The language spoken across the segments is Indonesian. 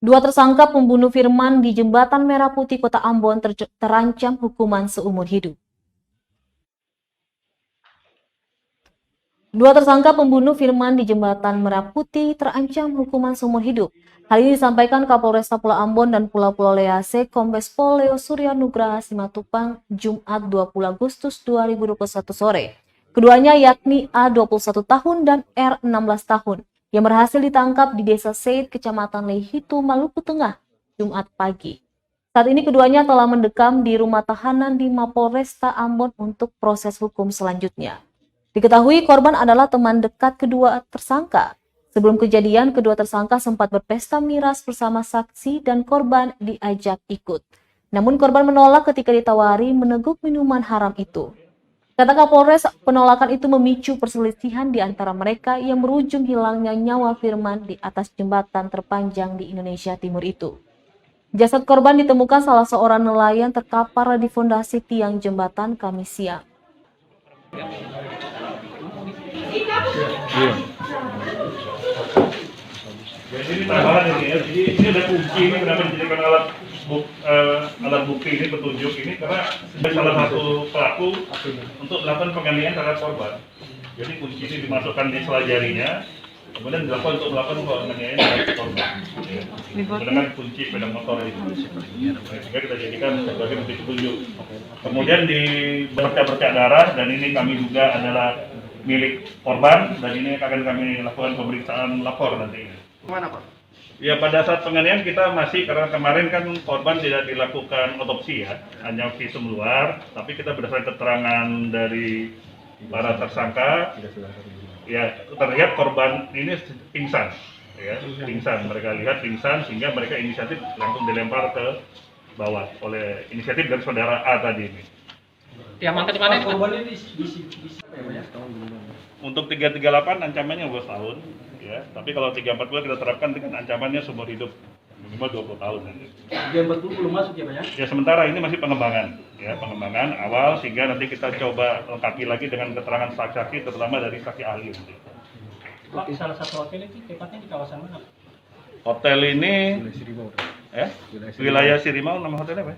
Dua tersangka pembunuh Firman di Jembatan Merah Putih Kota Ambon terancam hukuman seumur hidup. Dua tersangka pembunuh Firman di Jembatan Merah Putih terancam hukuman seumur hidup. Hal ini disampaikan Kapolresta Pulau Ambon dan Pulau Lease Kombes Pol Leo Surya Nugraha Simatupang Jumat 20 Agustus 2021 sore. Keduanya yakni A 21 tahun dan R 16 tahun yang berhasil ditangkap di Desa Seid, Kecamatan Lehitu, Maluku Tengah, Jumat pagi. Saat ini keduanya telah mendekam di rumah tahanan di Mapolresta Ambon untuk proses hukum selanjutnya. Diketahui korban adalah teman dekat kedua tersangka. Sebelum kejadian, kedua tersangka sempat berpesta miras bersama saksi dan korban diajak ikut. Namun korban menolak ketika ditawari meneguk minuman haram itu. Kata Kapolres, penolakan itu memicu perselisihan di antara mereka yang berujung hilangnya nyawa Firman di atas jembatan terpanjang di Indonesia Timur itu. Jasad korban ditemukan salah seorang nelayan terkapar di fondasi tiang jembatan Kamis siang. Jadi ini tambahan ini ya. Jadi ini ada kunci ini kenapa dijadikan alat bukti ini petunjuk ini karena salah satu pelaku untuk melakukan penganiayaan terhadap korban. Jadi kunci ini dimasukkan di sela jarinya, kemudian dilakukan untuk melakukan penganiayaan terhadap korban. Menggunakan kunci sepeda motor itu. Sehingga kita jadikan sebagai bukti petunjuk. Kemudian di bercak darah dan ini kami juga adalah milik korban dan ini akan kami lakukan pemeriksaan lapor nanti. Mana Pak? Ya pada saat penganiayaan kita masih, karena kemarin kan korban tidak dilakukan otopsi ya, hanya visum luar, tapi kita berdasarkan keterangan dari para tersangka, ya terlihat korban ini pingsan, ya pingsan, mereka lihat pingsan sehingga mereka inisiatif langsung dilempar ke bawah oleh inisiatif dari saudara A tadi ini. Diamankan di mana itu? Untuk 338 ancamannya 12 tahun, ya. Tapi kalau 340 kita terapkan dengan ancamannya seumur hidup minimal 20 tahun. 340 belum masuk ya Pak ya? Ya sementara ini masih pengembangan, ya pengembangan awal sehingga nanti kita coba lengkapi lagi dengan keterangan saksi-saksi, terutama dari saksi ahli nanti. Pak, salah satu hotel itu tepatnya di kawasan mana? Hotel ini, wilayah Sirimau, nama hotelnya apa?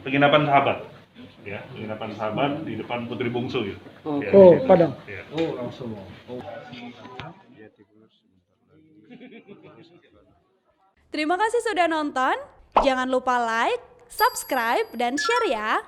Penginapan Sahabat. Ya, penginapan Sahabat di depan Putri Bungsu ya. Padang. Ya. Oh, langsung. Terima kasih sudah nonton. Jangan lupa like, subscribe, dan share ya.